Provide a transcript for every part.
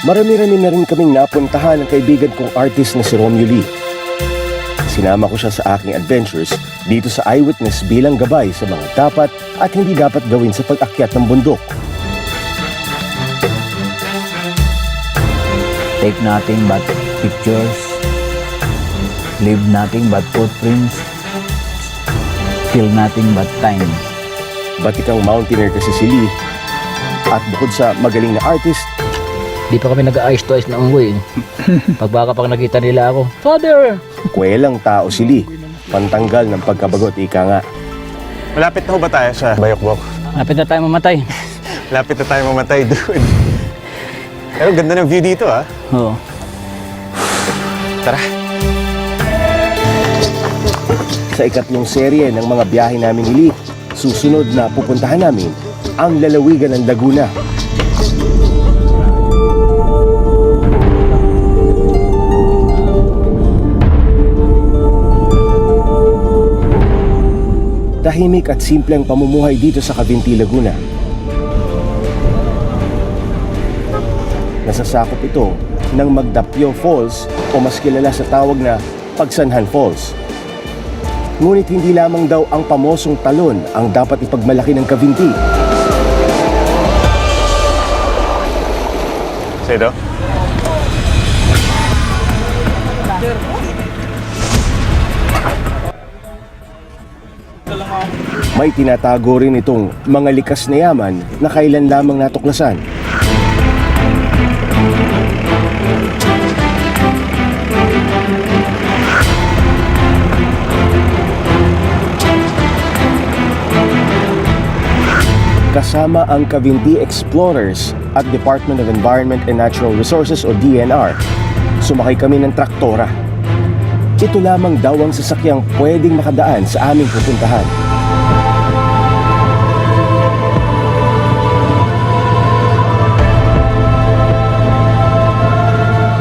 Marami-rami na rin kaming napuntahan ng kaibigan kong artist na si Romeo Lee. Sinama ko siya sa aking adventures dito sa Eyewitness bilang gabay sa mga dapat at hindi dapat gawin sa pag-akyat ng bundok. Take nothing but pictures, leave nothing but footprints, kill nothing but time. Batikang mountaineer kasi si Lee. At bukod sa magaling na artist, Di pa kami nag-ayos to ayos na unggoy. Pag nakita nila ako, Father! kwelang tao si Lee. Pantanggal ng pagkabagot, ika nga. Malapit na ho ba tayo sa Bayokbok? Lapit na tayo mamatay. Malapit na tayo mamatay, dude. Pero ganda ng view dito, ha? Oo. Tara. Sa ikatlong serye ng mga biyahe namin ni Lee, susunod na pupuntahan namin ang lalawigan ng Laguna. Tahimik at simpleng pamumuhay dito sa Cavinti, Laguna. Nasasakop ito ng Magdapio Falls o mas kilala sa tawag na Pagsanhan Falls. Ngunit hindi lamang daw ang pamosong talon ang dapat ipagmalaki ng Cavinti. Sedo? May tinatago rin itong mga likas na yaman na kailan lamang natuklasan. Kasama ang Cavinti Explorers at Department of Environment and Natural Resources o DNR, sumakay kami ng traktora. Ito lamang daw ang sasakyang pwedeng makadaan sa aming pupuntahan.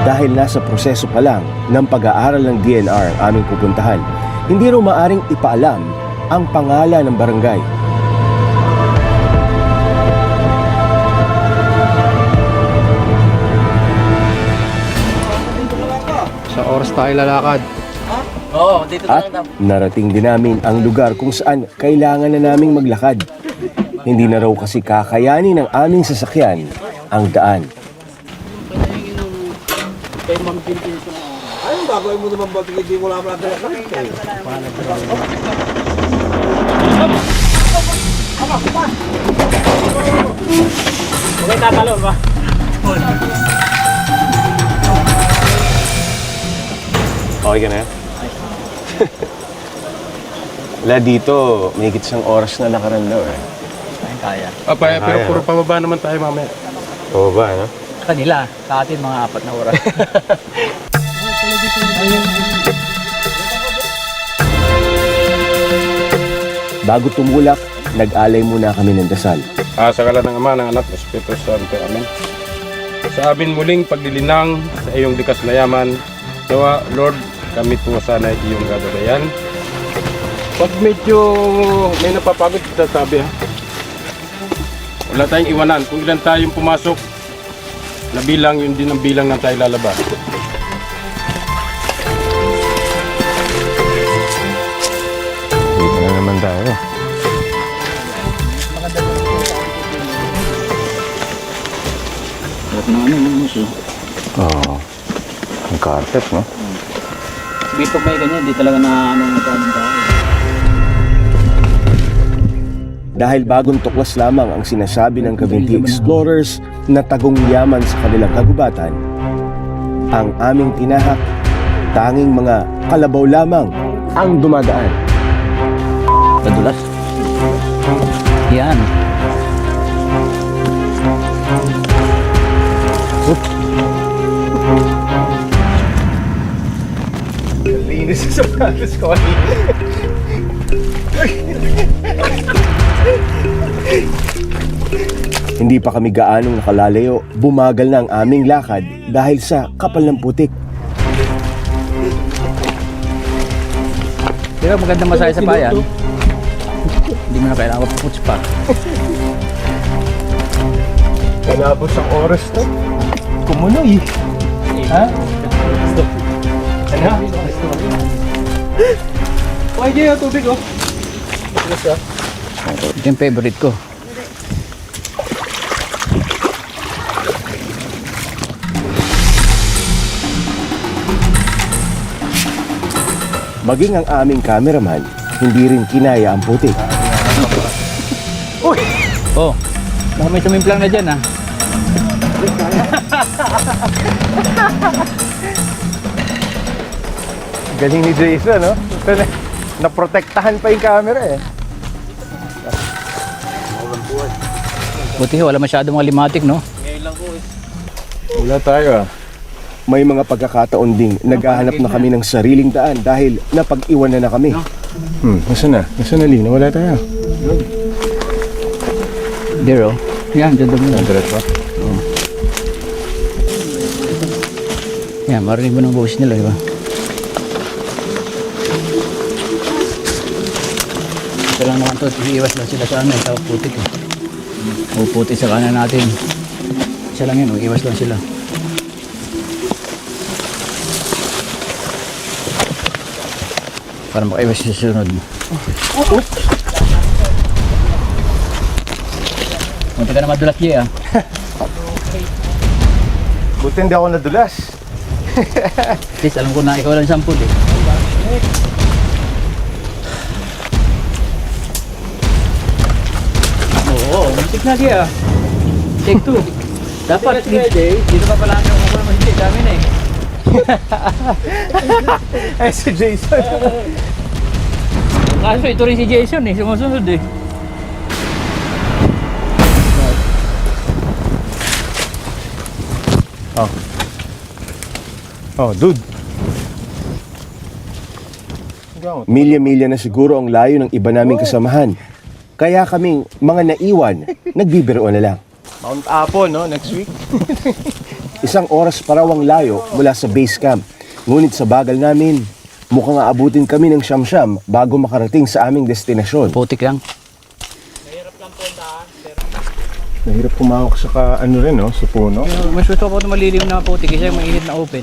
Dahil nasa proseso pa lang ng pag-aaral ng DNR ang aming pupuntahan, hindi raw maaring ipaalam ang pangalan ng barangay. Sa oras tayo lalakad. Oo, dito At narating din namin ang lugar kung saan kailangan na naming maglakad. Hindi na raw kasi kakayanin ng aming sasakyan ang daan. Ayun, gagawin mo naman ba? Hindi mo lang natin. Okay, tatalo ba? Okay ka na yan? Wala dito, may higit isang oras na lakaran daw eh. Kaya. Pero Kaya, puro no? pababa naman tayo mamaya. Oo ba, no? Kanila, sa atin mga 4 na oras. Bago tumulak, nag-alay muna kami ng dasal. Sa ngalan ng Ama, ng Anak, ng Espiritu Santo. Amen. Sa amin muling paglilinang sa iyong likas na yaman, nawa, Lord, kami po sana iyong gagabayan. Pag medyo may napapagod, sabi ha. Wala tayong iwanan. Kung ilan tayong pumasok, na bilang, yun din ang bilang na tayo lalabas. Dito na naman tayo. Oo. Ang carpet, no? Bipag may ganyan, di talaga na anong tao. Dahil bagong tuklas lamang ang sinasabi ng Cavinti Explorers na tagong yaman sa kanilang kagubatan, ang aming tinahak, tanging mga kalabaw lamang ang dumadaan. Padulas. Yan. Linis sa sapatos ko. Hindi pa kami gaanong nakalalayo, bumagal na ang aming lakad dahil sa kapal ng putik. Di ba magandang masaya sa bayan? Hindi mo na kailangan mapuputs pa. Kalabos ang oras to. Kumunoy. Ha? Ano? Okay, Jay, tubig oh. Ito yung favorite ko. Maging ang aming cameraman, hindi rin kinaya ang putik. Oh, baka may sumimplang na dyan, ha? Galing ni Jason, no? Naprotektahan pa yung camera eh. Buti wala masyadong mga limatic, no? Wala tayo ah. May mga pagkakataon ding naghahanap na kami ng sariling daan dahil napag-iwan na kami. Nasaan na? Nasaan na, Lee? Nawala tayo. There, oh. Yan, dyan doon. Diretso. Yan, marinig mo ng boses nila, di ba? Ito lang naman to, iiwas lang sila sa amin, sa putik eh. O putik sa kanan natin. Isa lang yun, iiwas lang sila. Para makaiwas sa sunod. Munti ka na madulas, Jay, ah. Buti hindi ako nadulas. At least alam ko na ikaw lang sampul eh. Oo, muntik na siya. Take two. Dapat, dito pa pala ang kukuha mo hindi, dami na eh. Ay, si Jason. Kaso ito rin si Jason eh, sumusunod eh. Oh, dude. Milya-milya na siguro ang layo ng iba naming kasamahan. Kaya kaming mga naiwan, nagbibiro na lang. Mount Apo, no? Next week? Isang oras pa raw ang layo mula sa base camp. Ngunit sa bagal namin, mukhang aabutin kami ng siyam-siyam bago makarating sa aming destinasyon. Putik lang. Mahirap kumawak sa ano rin, no? Sa puno. Mas gusto ko ito malilim na putik kasi yung mainit na open.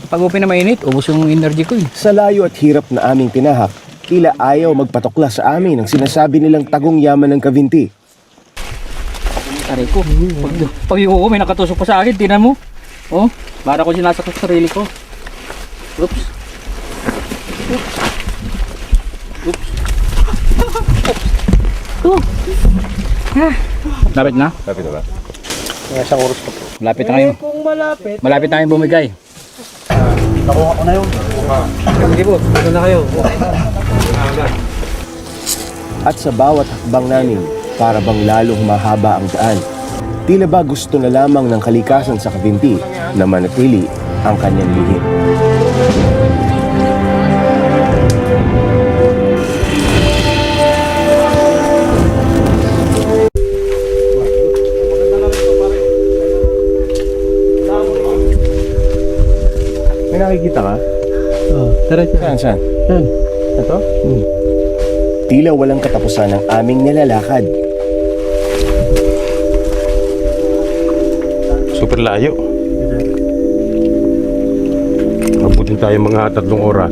Pag open na mainit, ubos yung energy ko eh. Sa layo at hirap na aming tinahak, tila ayaw magpatukla sa amin ang sinasabi nilang tagong yaman ng Cavinti. Aray ko, pag yung may nakatusok pa sa akin, tinan mo. Oh, para ko sinasakot sa sarili ko. Oops. Lapit na? Lapit na ba? Malapit na kayo. Kung malapit. Malapit na kayong bumigay. Nakuha ko na yun. Sige po, ito na kayo. At sa bawat hakbang namin, para bang lalo humahaba ang daan. Tila ba gusto na lamang ng kalikasan sa Cavinti na manatili ang kanyang lihim. May nakikita ka? Oh, tara Saan? Saan? Yan. Ito? Tila walang katapusan ang aming nilalakad. Super layo. Abutin tayo mga 3 oras.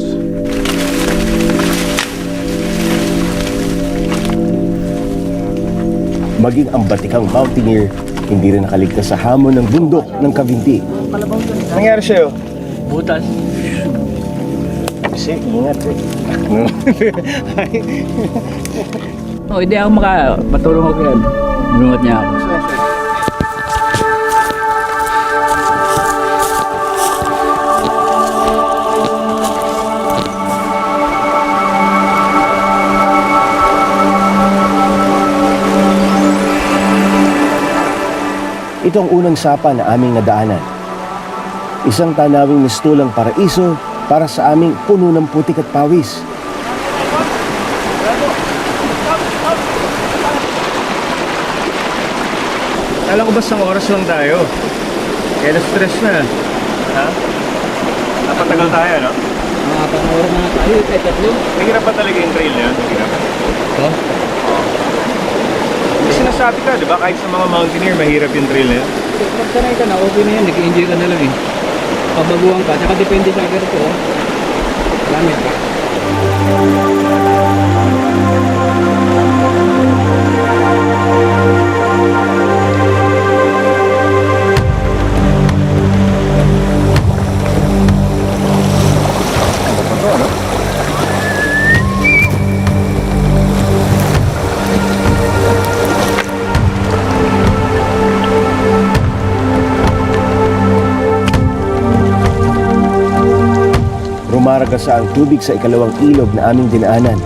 Maging ang batikang mountaineer, hindi rin nakaligtas sa hamon ng bundok ng Cavinti. Nangyari sa'yo? Butas. Kasi, ingat eh. Oh, hindi ako matulong ako yan. Binungat niya ako. Ito ang unang sapa na aming nadaanan. Isang tanawing mistulang paraiso para sa aming puno ng putik at pawis. Alam ko ba isang oras lang tayo? Kaya na-stress na. Ha? Napatagal tayo, no? Mga pangawaran na tayo, kahit tatlo. Mahirap pa talaga yung trail na yun? Mahirap. Ito? Sinasabi ka, di ba? Kahit sa mga mountaineer, mahirap yung trail na yun. Pag sanay ka na, okay na yan. Nag-enjoy ka na lang eh. Pabaguhan ka. Tsaka depende sa agar ko. Gamit ka. Rumaragasa ang tubig sa ikalawang ilog na aming dinaanan.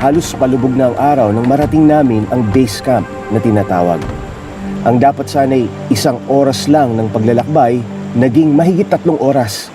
Halos palubog na ang araw nang marating namin ang base camp na tinatawag. Ang dapat sana'y 1 oras lang ng paglalakbay, naging mahigit 3 oras.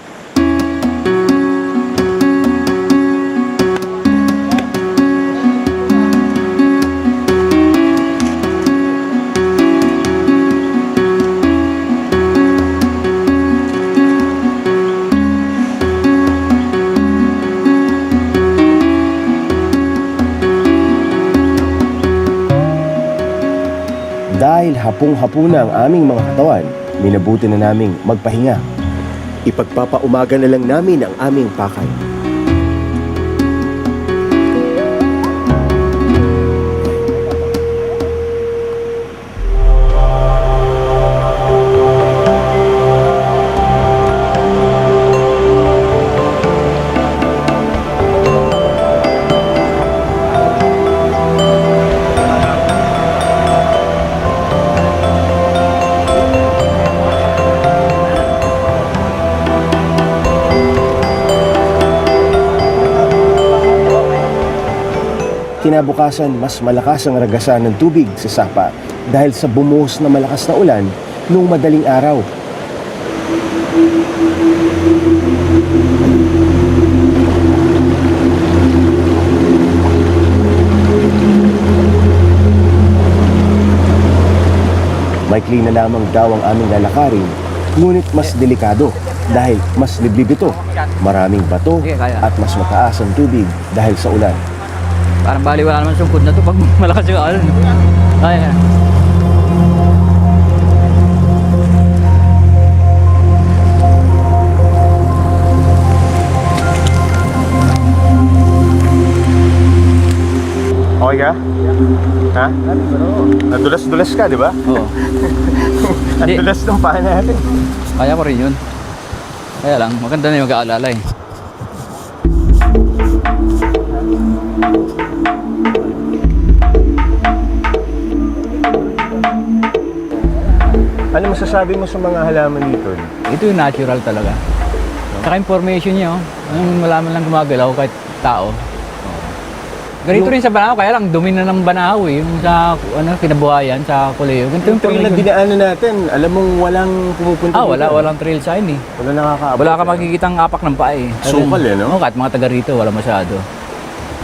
Dahil hapong-hapon na ang aming mga katawan, minabuti na naming magpahinga. Ipagpapaumaga na lang namin ang aming pakay. Kinabukasan, mas malakas ang ragasan ng tubig sa sapa dahil sa bumuhos na malakas na ulan noong madaling araw. Maikli na lamang daw ang aming lalakarin, ngunit mas delikado dahil mas liblib ito. Maraming bato at mas mataas ang tubig dahil sa ulan. Parang bali wala naman sungkod na to pag malakas yung alon. Ay, ay. Okay ka? Ha? Nadulas-dulas ka, di ba? Oo. Ang Hindi. dulas ng paa natin. Kaya ko rin yun. Kaya lang, maganda na yung mag-aalala eh. Ano masasabi mo sa mga halaman dito? Ito yung natural talaga. Saka information niya, oh. Anong malaman lang gumagalaw kahit tao. Ganito rin sa Banahaw, kaya lang dumi na ng Banahaw eh. Yung sa kinabuhayan, sa Kuleo. Ganito Yung trail na information. dinaanan natin, alam mong walang pumupunta Walang trail sign eh. Wala nakakaabot. Wala ka makikitang apak ng paa eh. Sukal eh, no? Oo, kahit mga taga rito, wala masyado.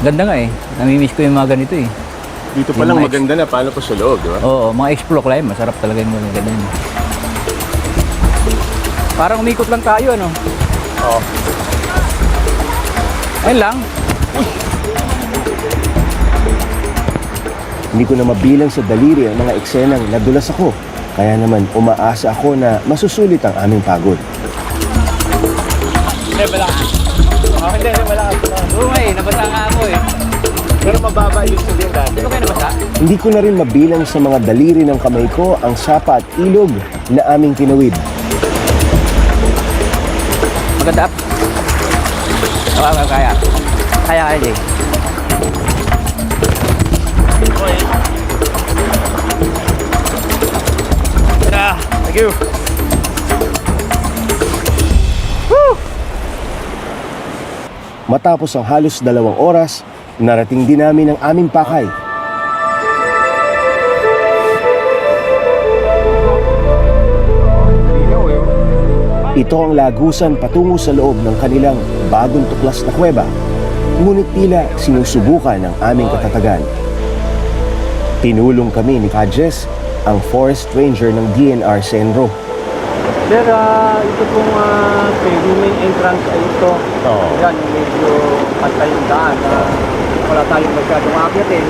Ganda nga eh. Namimiss ko yung mga ganito eh. Dito pa Yung lang mga maganda na, paano pa sa loob, di ba? Oo, mga explore climb, masarap talaga yung mga ganyan. Parang umikot lang tayo, ano? Oo. Ayun lang. Hindi ko na mabilang sa daliri ang mga eksenang nadulas ako. Kaya naman umaasa ako na masusulit ang aming pagod. Oo nga eh, nabasa nga ako eh. Pero mababa yung sabihin dati. Ito kayo nabasa? Hindi ko na rin mabilang sa mga daliri ng kamay ko ang sapa at ilog na aming tinawid. Maganda. Kaya. Kaya, Jay. Thank you. Matapos ang halos 2 oras, narating din namin ang aming pakay. Ito ang lagusan patungo sa loob ng kanilang bagong tuklas na kuweba. Ngunit tila sinusubukan ang aming katatagan. Tinulong kami ni Kadjes, ang forest ranger ng DNR Senro. Sir, ito pong main entrance ay ito. Yan, medyo pantay yung daan. Wala tayong masyadong akyatin.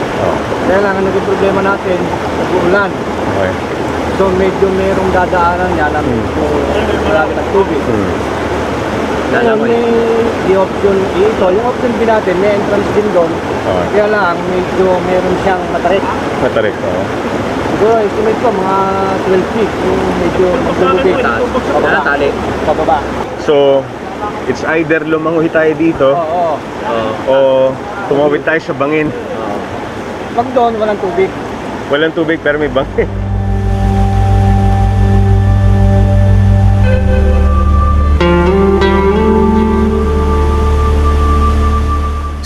Kaya lang, ang naging problema natin, nag-uulan. Okay. So medyo merong dadaanan niya na medyo marami ng tubig. Ngayon, may the option ito. Yung option din natin, may entrance din doon. Kaya lang, medyo meron siyang matarik. Matarik, oo. Siguro, estimate ko, mga 12 feet. Yung medyo maglulubi. Pababa. So, it's either lumangoy tayo dito o tumawid tayo sa bangin. Pag doon, walang tubig. Walang tubig pero may bangin.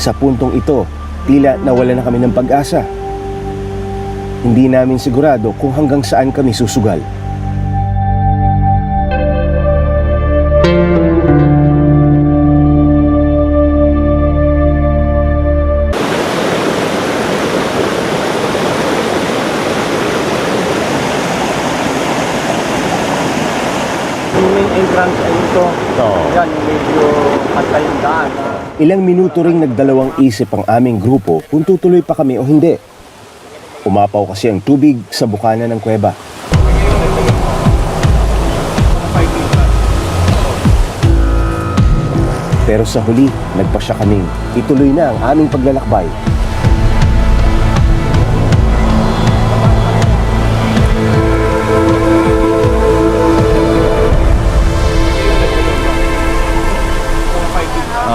Sa puntong ito, tila nawala na kami ng pag-asa. Hindi namin sigurado kung hanggang saan kami susugal. Yung main entrance ay ito. Yan, yung medyo pantay yung daan. Ilang minuto ring nagdalawang isip ang aming grupo kung tutuloy pa kami o hindi. Umapaw kasi ang tubig sa bukana ng kuweba. Pero sa huli, nagpasya kaming ituloy na ang aming paglalakbay.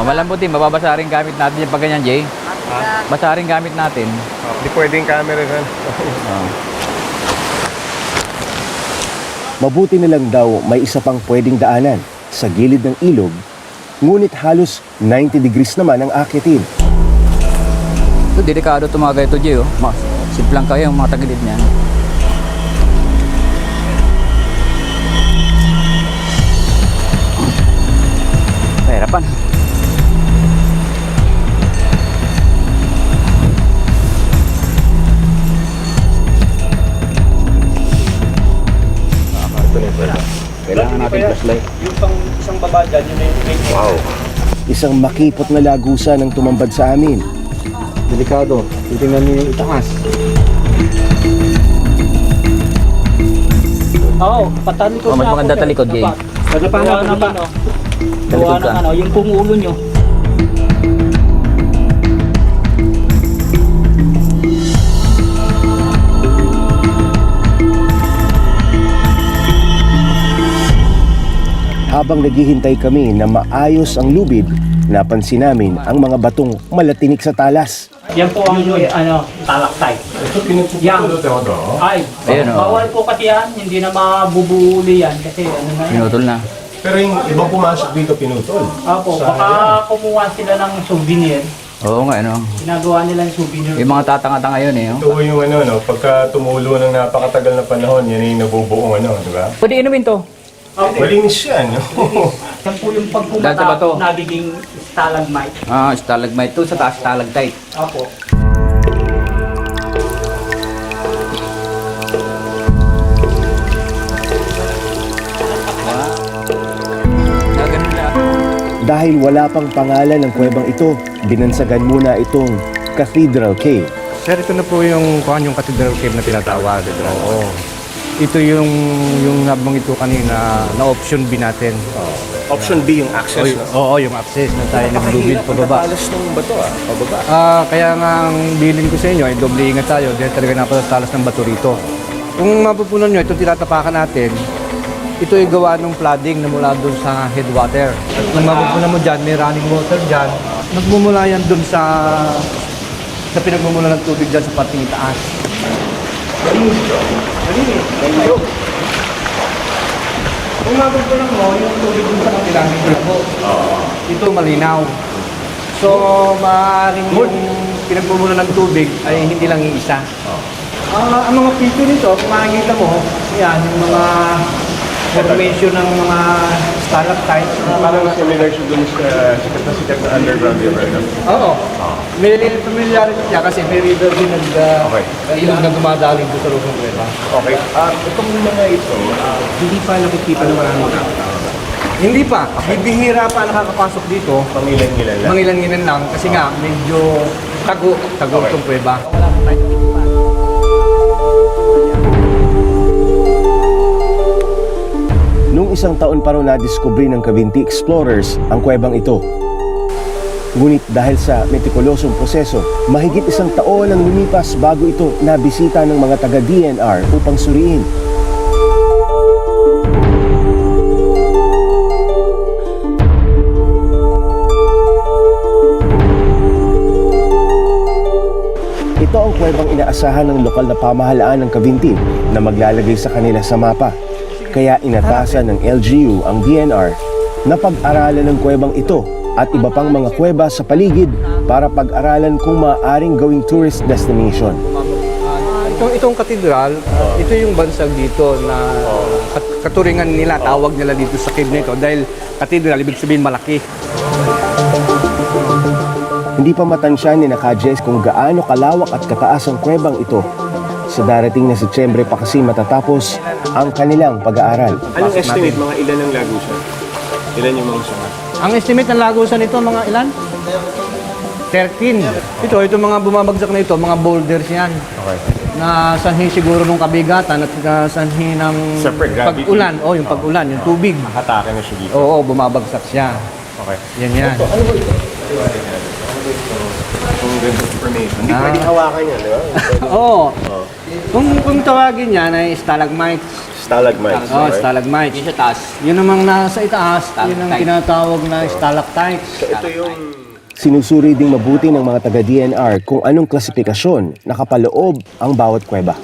Malambutin, mababasa rin gamit natin yung pag ganyan, Jay. Basa rin gamit natin. Hindi pwedeng camera rin. Mabuti na lang daw may isa pang pwedeng daanan sa gilid ng ilog, ngunit halos 90 degrees naman ang akitin. Ito, delikado ito mga ganito, Jay. Simplang kayo yung mga tagilid niyan. Hirapan. Kailangan natin flashlight. Yung isang baba dyan, yun yung main entrance. Wow. Isang makipot na lagusan ang tumambad sa amin. Delikado. Titingnan niyo yung itaas. Oo, patalikod Mas maganda talikod, Jay. Gawa ng Talikod ka. yung pumulo nyo. Habang naghihintay kami na maayos ang lubid, napansin namin ang mga batong malatinik sa talas. Yan po ang talaktay. Yan. Ay, Ayun, oh. bawal po kasi yan. Hindi na mabubuli yan kasi ano na yan. Pinutol na. Pero yung ibang pumasok dito pinutol. Opo, baka kumuha sila ng souvenir. Oo nga, ano. Ginagawa nila yung souvenir. Yung mga tatanga-tanga yun, eh. Ito yung pagka tumulo ng napakatagal na panahon, yan yung nabubuong di ba? Pwede inumin to. Malinis yan. Yan po yung Dahil sa pagpumata, bato. nagiging stalagmite. Stalagmite to, sa taas stalactite. Opo. Ganun na. Dahil wala pang pangalan ng kuwebang ito, binansagan muna itong Cathedral Cave. Sir, ito na po yung Cathedral Cave na tinatawag. Oo. Ito yung nabang ito kanina na option B natin. Option B yung access. Oo, yung access na tayo naglubid pababa. Talas ng bato pababa. Kaya nga ang bilin ko sa inyo ay doble ingat tayo dahil talaga napatalas ng bato rito. Kung mapupunan nyo, itong tinatapakan natin, ito ay gawa ng flooding na mula doon sa headwater. At kung mapupunan mo dyan, may running water dyan, nagmumula yan doon sa pinagmumula ng tubig dyan sa parting itaas. Kung mapupunan mo, yung tubig doon sa kabilang mo, ito malinaw. So, maaaring yung pinagmumula ng tubig ay hindi lang iisa. Ang mga picture nito, kung makikita mo, yan, yung mga formation ng mga stalactites. Parang similar siya dun sa sikat na underground river, no? Oo. May familiarity siya kasi may river din ilog na dumadaling doon sa Luzon River. Okay. Itong mga ito, hindi pa nakikita ng maraming tao. Hindi pa. Bibihira pa nakakapasok dito. Pangilan-ngilan lang. Mangilan-ngilan lang kasi nga medyo tago itong kuweba. Noong isang taon pa raw nadiskubre ng Cavinti explorers ang kuwebang ito. Ngunit dahil sa metikulosong proseso, mahigit isang taon ang lumipas bago ito nabisita ng mga taga-DNR upang suriin. Ito ang kuwebang inaasahan ng lokal na pamahalaan ng Cavinti na maglalagay sa kanila sa mapa. Kaya inatasan ng LGU ang DNR na pag-aralan ng kuwebang ito at iba pang mga kuweba sa paligid para pag-aralan kung maaaring gawing tourist destination. Itong katedral, ito yung bansag dito na katuringan nila, tawag nila dito sa cave nito dahil katedral, ibig sabihin malaki. Hindi pa matansya ni Nakajes kung gaano kalawak at kataas ang kuwebang ito. Sa darating na Setyembre pa kasi matatapos ang kanilang pag-aaral. Anong estimate? Mga ilan ang lagusan? Ilan yung mga sungat? Ang estimate ng lagusan nito, mga ilan? 13. Ito mga bumabagsak na ito, mga boulders yan. Okay. Na sanhi siguro ng kabigatan at sanhi ng Siyempre, gravity. pag-ulan. Yung pag-ulan, yung tubig. Hatake na siya dito. Oo, bumabagsak siya. Okay. Yan. Ano ba ito? Kung ganito formation. Hindi pwede hawakan yan, di ba? Oo. Kung tawagin yan ay stalagmites. Stalagmites. Oh, stalagmites. Yung sa taas. Yun namang nasa itaas, yun ang tinatawag na stalactites. So ito yung... Sinusuri ding mabuti ng mga taga-DNR kung anong klasifikasyon nakapaloob ang bawat kuweba.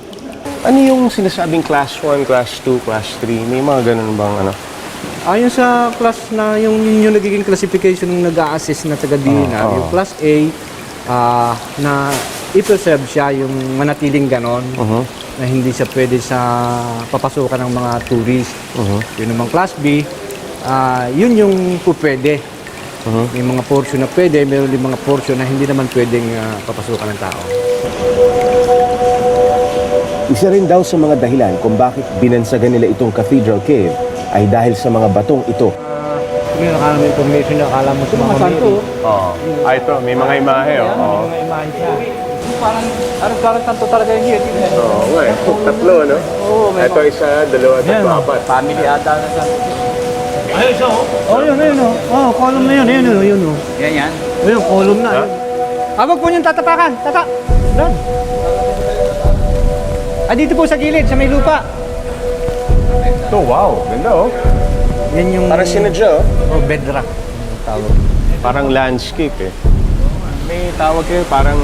Ano yung sinasabing class 1, class 2, class 3? May mga ganun bang ano? Ayon sa class na yung nagiging classification ng nag-a-assist na taga-DNR, yung class A, na i-preserve siya yung manatiling ganon, na hindi siya pwede sa papasukan ng mga tourist. Yun naman class B, yun yung pwede. May mga portion na pwede, meron din mga portion na hindi naman pwedeng papasukan ng tao. Isa rin daw sa mga dahilan kung bakit binansagan nila itong Cathedral Cave ay dahil sa mga batong ito. Ngayon, nakala mo information na akala mo sa mga santo. Oo. Ito, may mga imahe, oh. May imahe siya. Parang santo talaga yung here. Oo, nga eh. Tatlo, no? Oo, may Ito isa, dalawa, tatlo, apat. Family ata na sa... yun. Column na yun. Yan. Ayun, column na. Wag po niyong tatapakan. Doon. Dito po sa gilid, sa may lupa. Ito, wow. Ganda, oh. Yan yung... Parang sinadya, oh. bedrock. Tawag. Parang landscape, eh. May tawag kayo, parang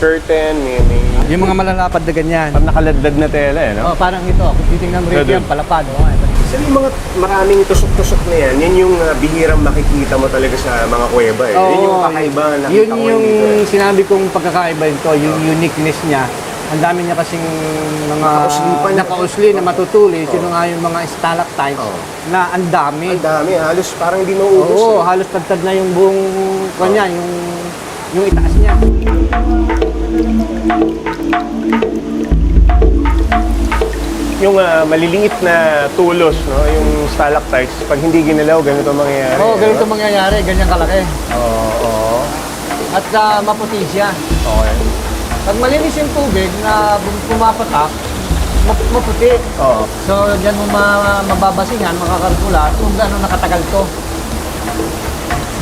curtain, may... Yung mga malalapad na ganyan. Parang nakaladlad na tela, eh, no? Parang ito. Kung titingnan mo rito yan, palapad. Kasi yung mga maraming tusok-tusok na yan, yan yung bihirang makikita mo talaga sa mga kuweba, eh. Yun yung kakaiba na nakita Yun ko yung dito, eh. sinabi kong pagkakaiba ito, yung uniqueness niya. Ang dami niya kasing mga nakausli na matutulis. Yun nga yung mga stalactites na ang dami. Ang dami, halos parang hindi mauubos. Oo, halos tagtad na yung buong kanya, yung itaas niya. Yung maliliit na tulos, no? Yung stalactites, pag hindi ginalaw, ganito mangyayari. Oo, ganito mangyayari, ganyan kalaki. Oo. At maputi siya. Okay. Pag malinis yung tubig na pumapatak, maputi. Oo. So, dyan mo mababasingan, makakalkula kung gaano nakatagal to.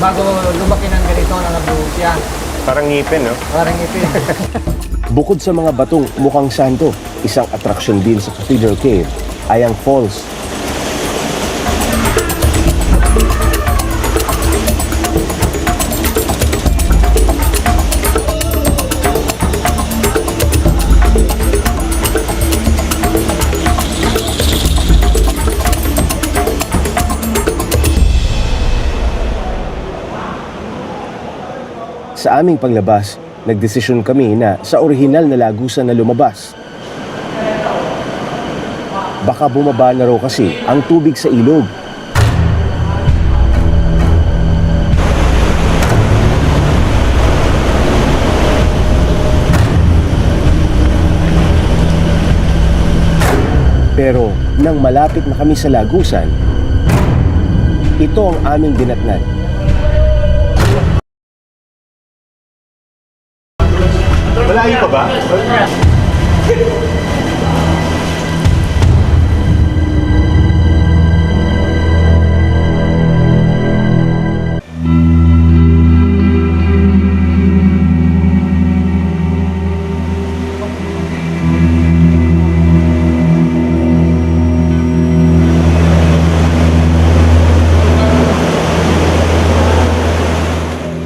Bago lumaki ng ganito na nabuo siya. Parang ngipin, no? Parang ipin. Bukod sa mga batong mukhang santo, isang atraksyon din sa Cathedral Cave ay ang falls. Sa aming paglabas, nagdesisyon kami na sa orihinal na lagusan na lumabas. Baka bumaba na raw kasi ang tubig sa ilog. Pero nang malapit na kami sa lagusan, ito ang aming dinatnan. Malayo pa ba?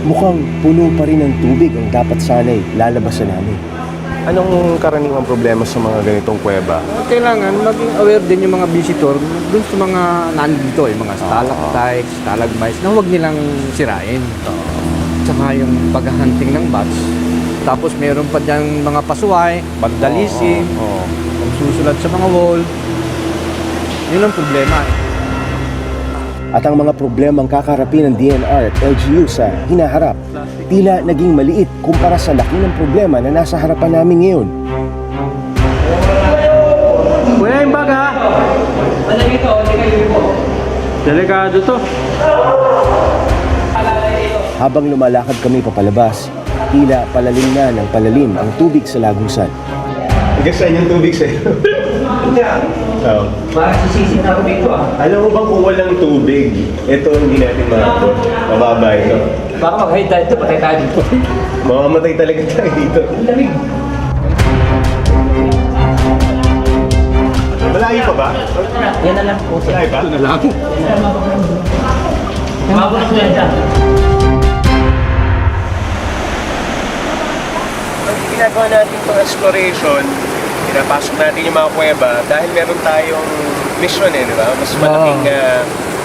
Mukhang puno pa rin ng tubig ang dapat sana'y lalabasan namin. Anong karaniwang problema sa mga ganitong kuweba? Kailangan maging aware din yung mga visitor dun sa mga nandito, yung mga stalactites, stalagmites, na huwag nilang sirain. Tsaka yung paghahunting ng bats. Tapos meron pa dyan mga pasuway, vandalism, pagsusulat sa mga wall. Yun ang problema. At ang mga problemang kakarapin ng DNR at LGU sa hinaharap, tila naging maliit kumpara sa laki ng problema na nasa harapan namin ngayon. Kuya, yung bag ha? Delikado to. Habang lumalakad kami papalabas, tila palalim na ng palalim ang tubig sa lagusan. Saan yung tubig sa'yo? Oo. Parang sisisip na ako dito ah. Alam mo bang kung walang tubig, ito hindi natin maabot. Mababa ito. Baka mag-hide tayo dito, patay tayo dito. Mamamatay talaga tayo dito. Ang lamig. Malayo pa ba? Yan na lang po. Malayo pa? Na lang. Mabulok na yan. Pag ginagawa natin itong exploration, pinapasok natin yung mga kuweba dahil meron tayong mission di ba? Mas malaking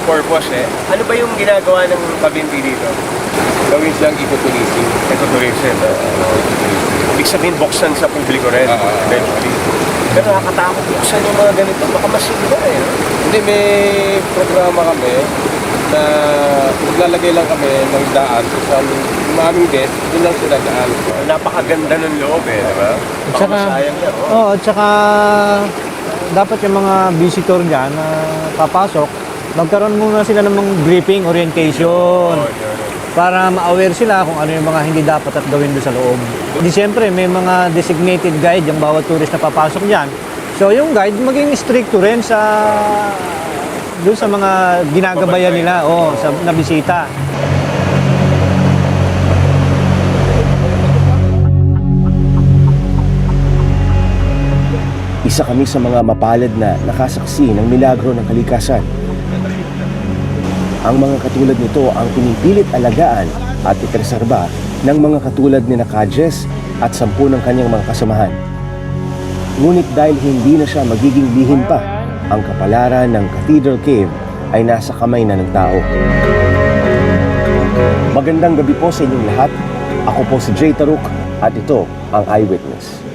purpose Ano ba yung ginagawa ng Kabinti dito? Gawin silang ecotourism. Ecotourism. Ibig sabihin buksan sa publiko rin eventually. Pero nakakatakot buksan yung mga ganito. Baka masigla no? Hindi, may programa kami na maglalagay lang kami ng daan kung saan yung aming guest, doon lang sila daan. Napakaganda ng loob di ba? Baka Tsaka- masayang yan. At saka dapat yung mga visitor dyan na papasok, magkaroon muna sila ng mga briefing, orientation. Para ma-aware sila kung ano yung mga hindi dapat at gawin doon sa loob. Di siyempre, may mga designated guide yung bawat tourist na papasok dyan. So yung guide maging stricto rin sa doon sa mga ginagabayan nila sa nabisita. Isa kami sa mga mapalad na nakasaksi ng milagro ng kalikasan. Ang mga katulad nito ang pinipilit alagaan at ipreserba ng mga katulad ni Nakadjes at 10 ng kanyang mga kasamahan. Ngunit dahil hindi na siya magiging lihim pa, ang kapalaran ng Cathedral Cave ay nasa kamay na ng tao. Magandang gabi po sa inyong lahat. Ako po si Jay Taruk at ito ang Eyewitness.